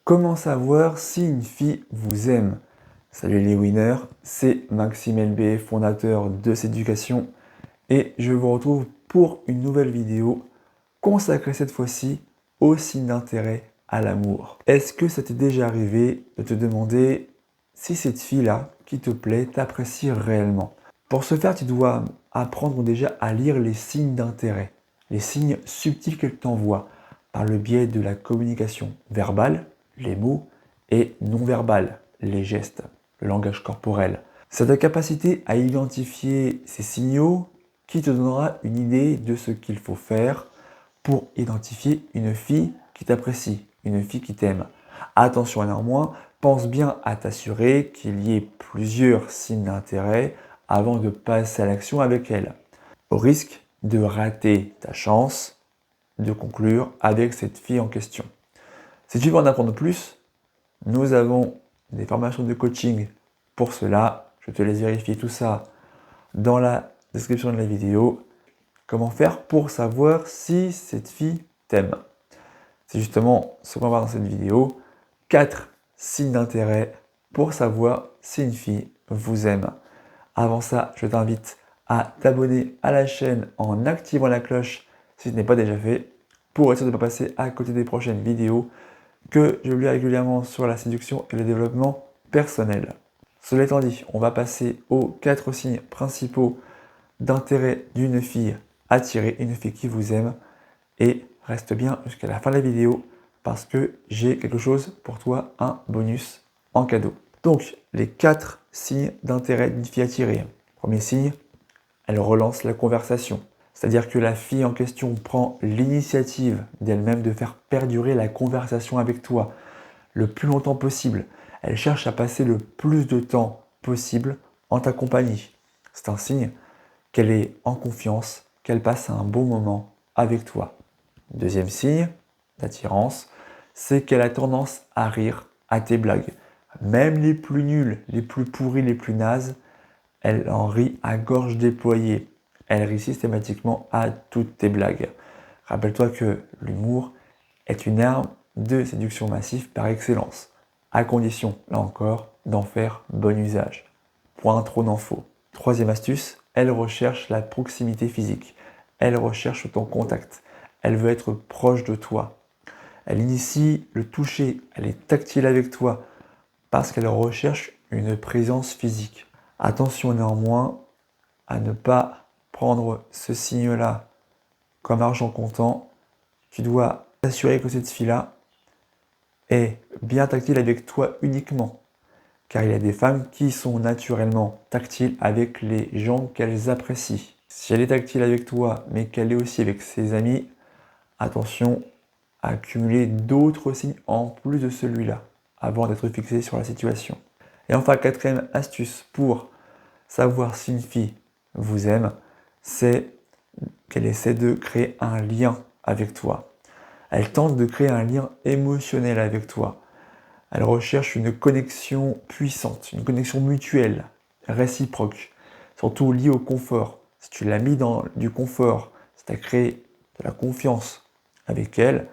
Comment savoir si une fille vous aime? Salut les winners, c'est Maxime LB, fondateur de Céducation, et je vous retrouve pour une nouvelle vidéo consacrée cette fois-ci aux signes d'intérêt à l'amour. Est-ce que ça t'est déjà arrivé de te demander si cette fille-là qui te plaît t'apprécie réellement? Pour ce faire, tu dois apprendre déjà à lire les signes d'intérêt, les signes subtils qu'elle t'envoie par le biais de la communication verbale, les mots, et non verbale, les gestes, le langage corporel. C'est ta capacité à identifier ces signaux qui te donnera une idée de ce qu'il faut faire pour identifier une fille qui t'apprécie, une fille qui t'aime. Attention néanmoins, pense bien à t'assurer qu'il y ait plusieurs signes d'intérêt avant de passer à l'action avec elle, au risque de rater ta chance de conclure avec cette fille en question. Si tu veux en apprendre plus, nous avons des formations de coaching pour cela. Je te laisse vérifier tout ça dans la description de la vidéo. Comment faire pour savoir si cette fille t'aime? C'est justement ce qu'on va voir dans cette vidéo. 4 signes d'intérêt pour savoir si une fille vous aime. Avant ça, je t'invite à t'abonner à la chaîne en activant la cloche si ce n'est pas déjà fait pour être sûr de ne pas passer à côté des prochaines vidéos que je publie régulièrement sur la séduction et le développement personnel. Cela étant dit, on va passer aux 4 signes principaux d'intérêt d'une fille attirée, une fille qui vous aime, et reste bien jusqu'à la fin de la vidéo parce que j'ai quelque chose pour toi, un bonus en cadeau. Donc, les 4 signes d'intérêt d'une fille attirée. Premier signe, elle relance la conversation. C'est-à-dire que la fille en question prend l'initiative d'elle-même de faire perdurer la conversation avec toi le plus longtemps possible. Elle cherche à passer le plus de temps possible en ta compagnie. C'est un signe qu'elle est en confiance, qu'elle passe un bon moment avec toi. Deuxième signe d'attirance, c'est qu'elle a tendance à rire à tes blagues. Même les plus nuls, les plus pourris, les plus nazes, elle en rit à gorge déployée. Elle rit systématiquement à toutes tes blagues. Rappelle-toi que l'humour est une arme de séduction massive par excellence, à condition, là encore, d'en faire bon usage. Point trop n'en faut. Troisième astuce, elle recherche la proximité physique. Elle recherche ton contact. Elle veut être proche de toi. Elle initie le toucher. Elle est tactile avec toi parce qu'elle recherche une présence physique. Attention néanmoins à ne pas prendre ce signe-là comme argent comptant. Tu dois t'assurer que cette fille-là est bien tactile avec toi uniquement. Car il y a des femmes qui sont naturellement tactiles avec les gens qu'elles apprécient. Si elle est tactile avec toi, mais qu'elle est aussi avec ses amis, attention à accumuler d'autres signes en plus de celui-là, avant d'être fixé sur la situation. Et enfin, quatrième astuce pour savoir si une fille vous aime, c'est qu'elle essaie de créer un lien avec toi. Elle tente de créer un lien émotionnel avec toi. Elle recherche une connexion puissante, une connexion mutuelle, réciproque, surtout liée au confort. Si tu l'as mis dans du confort, si tu as créé de la confiance avec elle,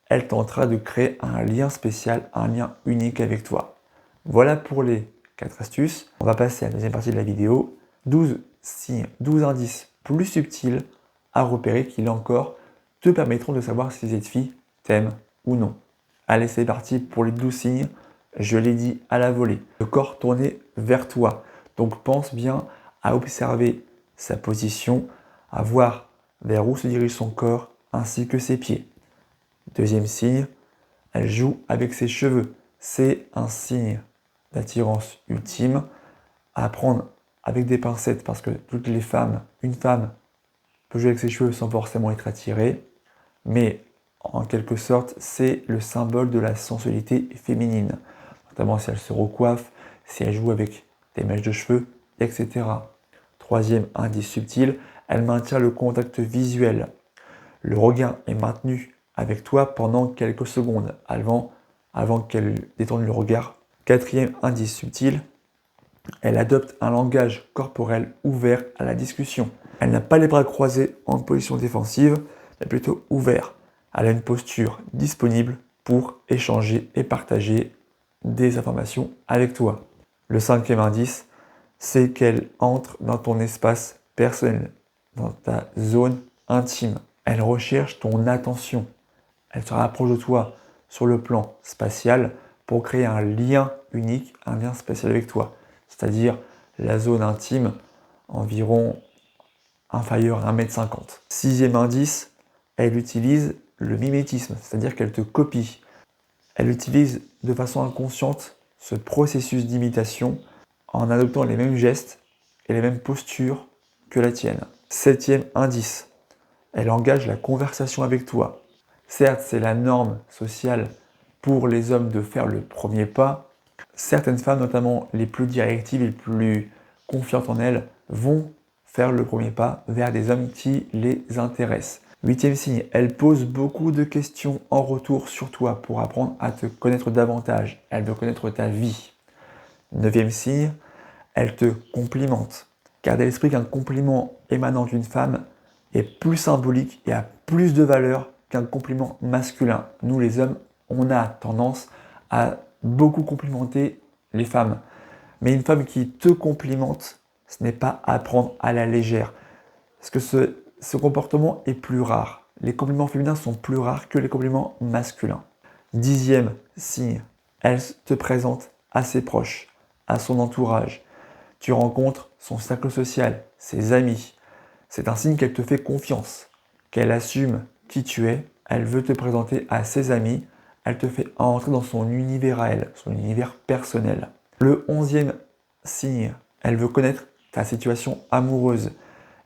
elle tentera de créer un lien spécial, un lien unique avec toi. Voilà pour les 4 astuces. On va passer à la deuxième partie de la vidéo. 12 signes, 12 indices plus subtils à repérer qui, là encore, te permettront de savoir si cette fille t'aime ou non. Allez, c'est parti pour les 12 signes. Je l'ai dit à la volée. Le corps tourné vers toi. Donc pense bien à observer sa position, à voir vers où se dirige son corps ainsi que ses pieds. Deuxième signe, elle joue avec ses cheveux. C'est un signe d'attirance ultime à prendre avec des pincettes parce que toutes les femmes, une femme peut jouer avec ses cheveux sans forcément être attirée, mais en quelque sorte, c'est le symbole de la sensualité féminine, notamment si elle se recoiffe, si elle joue avec des mèches de cheveux, etc. Troisième indice subtil, elle maintient le contact visuel. Le regard est maintenu avec toi pendant quelques secondes avant qu'elle détourne le regard. Quatrième indice subtil, elle adopte un langage corporel ouvert à la discussion. Elle n'a pas les bras croisés en position défensive, mais plutôt ouvert. Elle a une posture disponible pour échanger et partager des informations avec toi. Le cinquième indice, c'est qu'elle entre dans ton espace personnel, dans ta zone intime. Elle recherche ton attention. Elle se rapproche de toi sur le plan spatial pour créer un lien unique, un lien spatial avec toi. C'est-à-dire la zone intime, environ inférieure à 1,50 m. Sixième indice, elle utilise le mimétisme, c'est-à-dire qu'elle te copie. Elle utilise de façon inconsciente ce processus d'imitation en adoptant les mêmes gestes et les mêmes postures que la tienne. Septième indice, elle engage la conversation avec toi. Certes, c'est la norme sociale pour les hommes de faire le premier pas. Certaines femmes, notamment les plus directives et les plus confiantes en elles, vont faire le premier pas vers des hommes qui les intéressent. Huitième signe, elle pose beaucoup de questions en retour sur toi pour apprendre à te connaître davantage. Elle veut connaître ta vie. Neuvième signe, elle te complimente. Gardez à l'esprit qu'un compliment émanant d'une femme est plus symbolique et a plus de valeur qu'un compliment masculin. Nous les hommes, on a tendance à beaucoup complimenter les femmes. Mais une femme qui te complimente, ce n'est pas à prendre à la légère. Parce que ce comportement est plus rare. Les compliments féminins sont plus rares que les compliments masculins. Dixième signe, elle te présente à ses proches, à son entourage. Tu rencontres son cercle social, ses amis. C'est un signe qu'elle te fait confiance, qu'elle assume qui tu es. Elle veut te présenter à ses amis. Elle te fait entrer dans son univers à elle, son univers personnel. Le onzième signe, elle veut connaître ta situation amoureuse.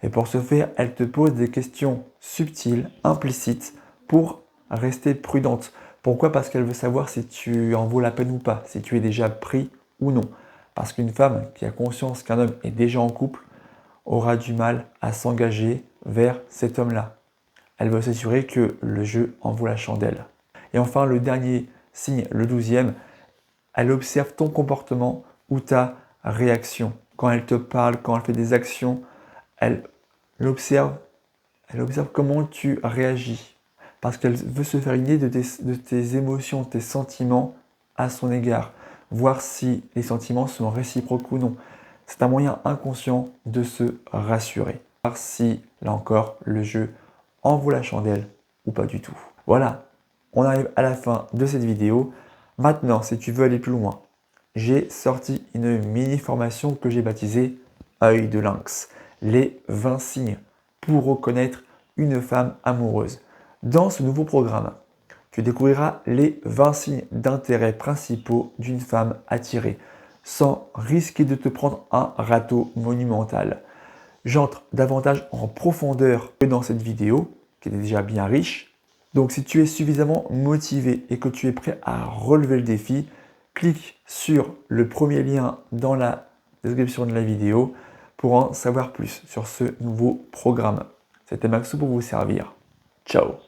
Et pour ce faire, elle te pose des questions subtiles, implicites, pour rester prudente. Pourquoi? Parce qu'elle veut savoir si tu en vaux la peine ou pas, si tu es déjà pris ou non. Parce qu'une femme qui a conscience qu'un homme est déjà en couple aura du mal à s'engager vers cet homme-là. Elle veut s'assurer que le jeu en vaut la chandelle. Et enfin, le dernier signe, le 12e, elle observe ton comportement ou ta réaction. Quand elle te parle, quand elle fait des actions, elle observe comment tu réagis. Parce qu'elle veut se faire une idée de tes émotions, tes sentiments à son égard. Voir si les sentiments sont réciproques ou non. C'est un moyen inconscient de se rassurer. Voir si, là encore, le jeu en vaut la chandelle ou pas du tout. Voilà, on arrive à la fin de cette vidéo. Maintenant, si tu veux aller plus loin, j'ai sorti une mini formation que j'ai baptisée Œil de lynx. Les 20 signes pour reconnaître une femme amoureuse. Dans ce nouveau programme, tu découvriras les 20 signes d'intérêt principaux d'une femme attirée, sans risquer de te prendre un râteau monumental. J'entre davantage en profondeur que dans cette vidéo, qui était déjà bien riche. Donc si tu es suffisamment motivé et que tu es prêt à relever le défi, clique sur le premier lien dans la description de la vidéo pour en savoir plus sur ce nouveau programme. C'était Maxou pour vous servir. Ciao!